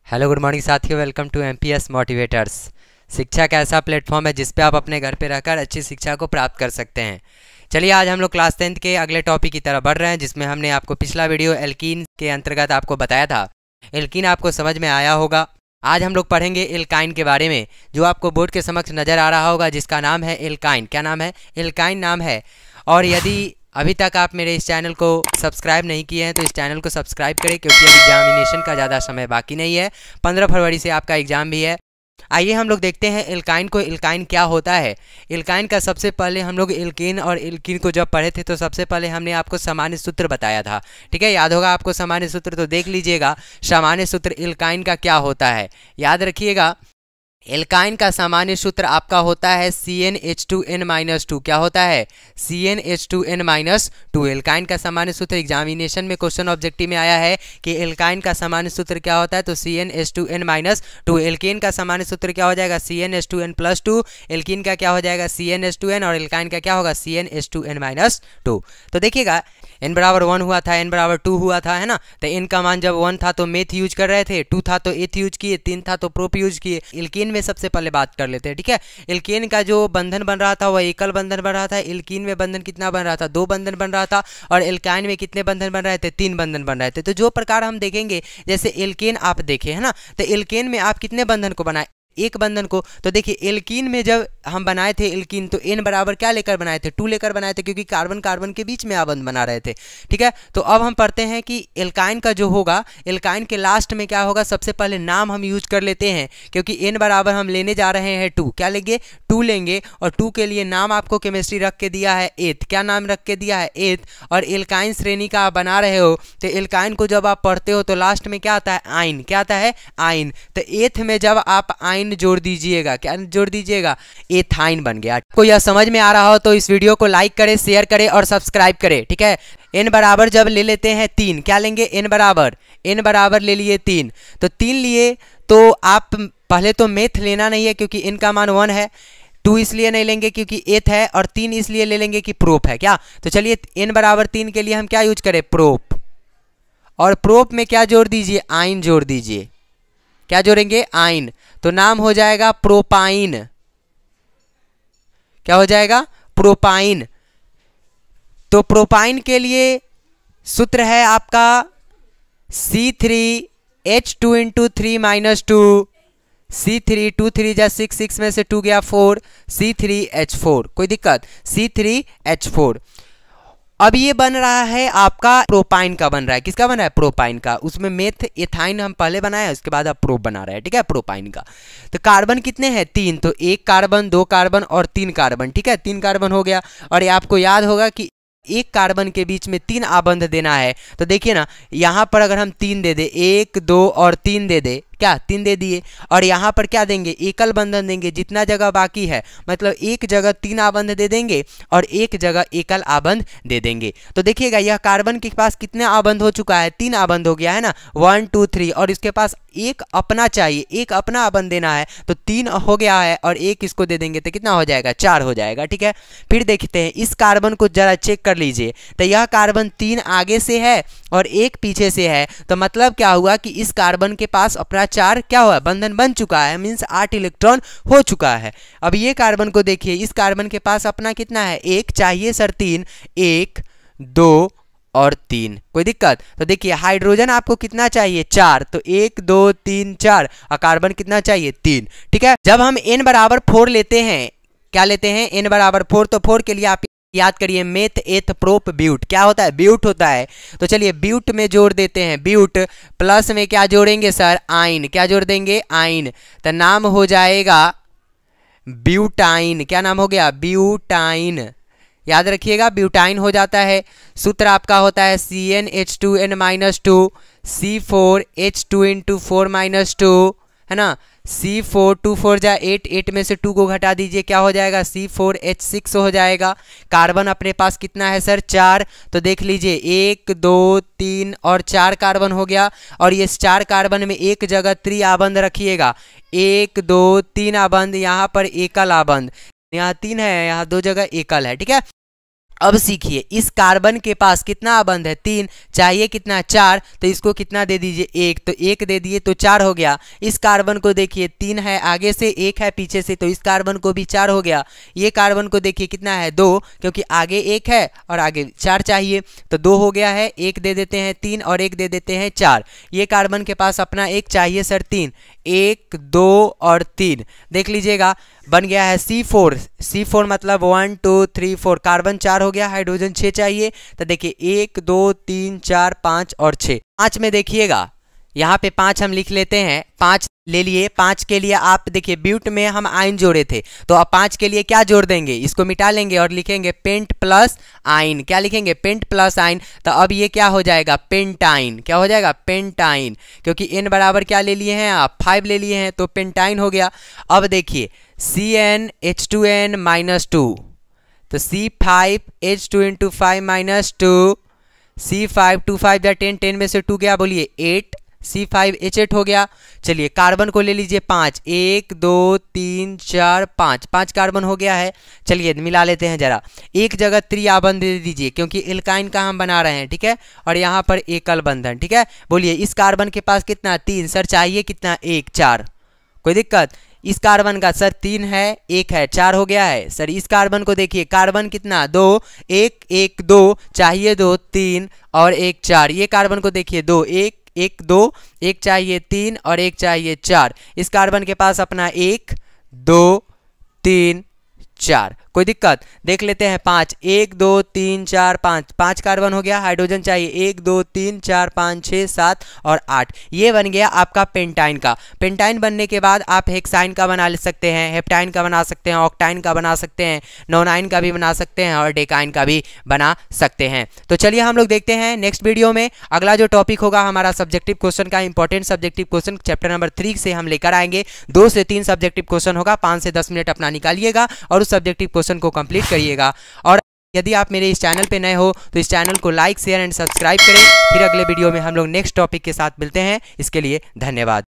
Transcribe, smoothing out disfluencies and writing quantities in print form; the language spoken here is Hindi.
हेलो गुड मॉर्निंग साथियों, वेलकम टू एमपीएस मोटिवेटर्स। शिक्षा का ऐसा प्लेटफॉर्म है जिस पे आप अपने घर पे रहकर अच्छी शिक्षा को प्राप्त कर सकते हैं। चलिए आज हम लोग क्लास 10th के अगले टॉपिक की तरफ बढ़ रहे हैं, जिसमें हमने आपको पिछला वीडियो एल्कीन के अंतर्गत आपको बताया था। एल्कीन आपको समझ में आया होगा। आज हम लोग पढ़ेंगे एल्काइन के बारे में, जो आपको बोर्ड के समक्ष नज़र आ रहा होगा, जिसका नाम है एल्काइन। क्या नाम है? एल्काइन नाम है। और यदि अभी तक आप मेरे इस चैनल को सब्सक्राइब नहीं किए हैं तो इस चैनल को सब्सक्राइब करें, क्योंकि अब एग्जामिनेशन का ज़्यादा समय बाकी नहीं है। 15 फरवरी से आपका एग्ज़ाम भी है। आइए हम लोग देखते हैं एल्काइन को। एल्काइन क्या होता है? एल्काइन का सबसे पहले हम लोग एल्केन और एल्कीन को जब पढ़े थे तो सबसे पहले हमने आपको सामान्य सूत्र बताया था। ठीक है, याद होगा आपको सामान्य सूत्र, तो देख लीजिएगा सामान्य सूत्र एल्काइन का क्या होता है। याद रखिएगा, एल्काइन का सामान्य सूत्र आपका होता है CnH2n-2। क्या होता है? CnH2n-2। एल्काइन का सामान्य सूत्र एग्जामिनेशन में क्वेश्चन ऑब्जेक्टिव में आया है कि एल्काइन का सामान्य सूत्र क्या होता है, तो CnH2n-2। एल्केन का सामान्य सूत्र क्या हो जाएगा? CnH2n+2। एल्कीन का क्या हो जाएगा? CnH2n। और एल्काइन का क्या होगा? CnH2n-2। तो देखिएगा, n बराबर 1 हुआ था, n बराबर 2 हुआ था, है ना। तो n का मान जब 1 था तो मेथ यूज कर रहे थे, 2 था तो एथ यूज किए, 3 था तो प्रोप यूज किए। एल्कीन में सबसे पहले बात कर लेते हैं। ठीक है, एल्केन का जो बंधन बन रहा था वह एकल बंधन बन रहा था। एल्कीन में बंधन कितना बन रहा था? 2 बंधन बन रहा था। और एल्काइन में कितने बंधन बन रहे थे? 3 बंधन बन रहे थे। तो जो प्रकार हम देखेंगे, जैसे एल्केन आप देखें, है ना, तो एल्केन में आप कितने बंधन को बनाए? एक बंधन को। तो देखिए एल्कीन में जब हम बनाए थे एल्कीन, तो n बराबर क्या लेकर बनाए थे? 2 लेकर बनाए थे, क्योंकि कार्बन कार्बन के बीच में आबंध बना रहे थे। ठीक है, तो अब हम पढ़ते हैं कि एल्काइन का जो होगा, एल्काइन के लास्ट में क्या होगा। सबसे पहले नाम हम यूज कर लेते हैं, क्योंकि n बराबर हम लेने जा रहे हैं 2। क्या लेंगे? 2 लेंगे। और 2 के लिए नाम आपको केमिस्ट्री रख के दिया है एथ। क्या नाम रख के दिया है? एथ। और एल्काइन श्रेणी का आप बना रहे हो, तो एल्काइन को जब आप पढ़ते हो तो लास्ट में क्या आता है? आइन। क्या आता है? आइन। तो एथ में जब आप आइन जोड़ दीजिएगा, क्या जोड़ दीजिएगा? एथाइन बन गया। आपको यह समझ में आ रहा हो तो इस वीडियो को लाइक करें, शेयर करें और सब्सक्राइब करें। ठीक है, n बराबर जब ले लेते हैं 3, क्या लेंगे? n बराबर ले लिए 3। तो 3 लिए तो आप पहले तो मेथ लेना नहीं है, क्योंकि n का मान 1 है। 2 इसलिए नहीं लेंगे क्योंकि एथ है। और 3 इसलिए ले लेंगे कि प्रोप है। क्या? तो चलिए n बराबर 3 के लिए हम क्या यूज करें? प्रोप। और प्रोप में क्या जोड़ दीजिए? आइन जोड़ दीजिए। क्या जोड़ेंगे? आइन। तो नाम हो जाएगा प्रोपाइन। क्या हो जाएगा? प्रोपाइन। तो प्रोपाइन के लिए सूत्र है आपका C3H2 C3 2 3 जा 6, 6 में से 2 गया 4, C3H4। कोई दिक्कत? C3H4। अब ये बन रहा है आपका प्रोपाइन का बन रहा है। किसका बन रहा है? प्रोपाइन का। उसमें मेथ एथाइन हम पहले बनाए, उसके बाद अब प्रोप बना रहे हैं। ठीक है, प्रोपाइन का। तो कार्बन कितने हैं? 3। तो 1 कार्बन, 2 कार्बन और 3 कार्बन। ठीक है, 3 कार्बन हो गया। और ये आपको याद होगा कि एक कार्बन के बीच में 3 आबंध देना है। तो देखिए ना, यहाँ पर अगर हम 3 दे दे, 1 2 और 3 दे दे, क्या 3 दे दिए। और यहाँ पर क्या देंगे? एकल बंधन देंगे। जितना जगह बाकी है, मतलब एक जगह 3 आबंध दे देंगे और एक जगह एकल आबंध दे देंगे। तो देखिएगा, यह कार्बन के पास कितने आबंध हो चुका है? 3 आबंध हो गया है ना, 1 2 3। और इसके पास एक अपना चाहिए, एक अपना आबंध देना है, तो 3 हो गया है। और एक इसको दे देंगे तो कितना हो जाएगा? 4 हो जाएगा। ठीक है, फिर देखते हैं इस कार्बन को जरा चेक कर लीजिए। तो यह कार्बन 3 आगे से है और 1 पीछे से है। तो मतलब क्या हुआ कि इस कार्बन के पास अपना 4 क्या हुआ? बंधन बन चुका है, मीन्स 8 इलेक्ट्रॉन हो चुका है। अब ये कार्बन को देखिए, इस कार्बन के पास अपना कितना है? 1 चाहिए सर 3, 1 2 और 3। कोई दिक्कत? तो देखिए हाइड्रोजन आपको कितना चाहिए? 4। तो 1 2 3 4। और कार्बन कितना चाहिए? 3। ठीक है, जब हम n बराबर 4 लेते हैं, क्या लेते हैं? n बराबर 4। तो 4 के लिए आप याद करिए मेथ एथ प्रोप ब्यूट। क्या होता है? ब्यूट होता है। तो चलिए ब्यूट में जोड़ देते हैं। ब्यूट प्लस में क्या जोड़ेंगे सर? आइन। क्या जोड़ देंगे? आइन। तो नाम हो जाएगा ब्यूटाइन। क्या नाम हो गया? ब्यूटाइन। याद रखिएगा, ब्यूटाइन हो जाता है। सूत्र आपका होता है CnH2n-2 C4H2 है ना। C4 2 4 जा 8, 8 में से 2 को घटा दीजिए, क्या हो जाएगा? C4H6 हो जाएगा। कार्बन अपने पास कितना है सर? 4। तो देख लीजिए 1 2 3 और 4 कार्बन हो गया। और ये 4 कार्बन में एक जगह त्रिआबंध रखिएगा। 1 2 3 आबंध, यहाँ पर एकल आबंध, यहाँ 3 है, यहाँ 2 जगह एकल है। ठीक है, अब सीखिए, इस कार्बन के पास कितना अबंध है 3, चाहिए कितना 4, तो इसको कितना दे दीजिए 1, तो 1 दे दिए तो 4 हो गया। इस कार्बन को देखिए 3 है आगे से, 1 है पीछे से, तो इस कार्बन को भी 4 हो गया। ये कार्बन को देखिए कितना है 2, क्योंकि आगे 1 है और आगे 4 चाहिए, तो 2 हो गया है। 1 दे देते हैं 3 और 1 दे देते हैं 4। ये कार्बन के पास अपना 1 चाहिए सर 3, 1 2 और 3, देख लीजिएगा बन गया है C4। C4 मतलब 1 2 3 4, कार्बन 4 हो गया, हाइड्रोजन 6 चाहिए, तो देखिए 1 2 3 4 5 और 6। 5 में देखिएगा यहाँ पे 5 हम लिख लेते हैं, 5 ले लिए। 5 के लिए आप देखिए ब्यूट में हम आयन जोड़े थे, तो अब 5 के लिए क्या जोड़ देंगे, इसको मिटा लेंगे और लिखेंगे पेंट प्लस आयन। क्या लिखेंगे, पेंट प्लस आयन, तो अब ये क्या हो जाएगा पेंटाइन। क्या हो जाएगा पेंटाइन, क्योंकि n बराबर क्या ले लिए हैं आप 5 ले लिए हैं, तो पेंटाइन हो गया। अब देखिए CnH2n -2, तो C5H2 × 5 -2, C5 2 5 या 10, 10 में से 2 गया, बोलिए 8, C5H8 हो गया। चलिए कार्बन को ले लीजिए 5, 1 2 3 4 5, 5 कार्बन हो गया है। चलिए मिला लेते हैं जरा, एक जगह त्रिआबंध दे दीजिए, क्योंकि एल्काइन का हम बना रहे हैं, ठीक है, और यहाँ पर एकल बंधन, ठीक है। बोलिए इस कार्बन के पास कितना 3, सर चाहिए कितना 1 4, कोई दिक्कत। इस कार्बन का सर 3 है 1 है 4 हो गया है। सर इस कार्बन को देखिए, कार्बन कितना 2, 1 1 2 चाहिए 2 3 और 1 4। ये कार्बन को देखिए 2 1 1 2, 1 चाहिए 3 और 1 चाहिए 4। इस कार्बन के पास अपना 1 2 3 4, कोई दिक्कत। देख लेते हैं 5, 1 2 3 4 5, 5 कार्बन हो गया। हाइड्रोजन चाहिए 1 2 3 4 5 6 7 और 8। ये बन गया आपका पेंटाइन का। पेंटाइन बनने के बाद आप हेक्साइन का बना सकते हैं, हेप्टाइन का बना सकते हैं, ऑक्टाइन का बना सकते हैं, नोनाइन का भी बना सकते हैं और डेकाइन का भी बना सकते हैं। तो चलिए हम लोग देखते हैं नेक्स्ट वीडियो में अगला जो टॉपिक होगा हमारा सब्जेक्टिव क्वेश्चन का, important subjective question chapter number 3 से हम लेकर आएंगे। 2 से 3 सब्जेक्टिव क्वेश्चन होगा, 5 से 10 मिनट अपना निकालिएगा और उस सब्जेक्टिव क्वेश्चन को कंप्लीट करिएगा। और यदि आप मेरे इस चैनल पे नए हो तो इस चैनल को लाइक शेयर एंड सब्सक्राइब करें। फिर अगले वीडियो में हम लोग नेक्स्ट टॉपिक के साथ मिलते हैं। इसके लिए धन्यवाद।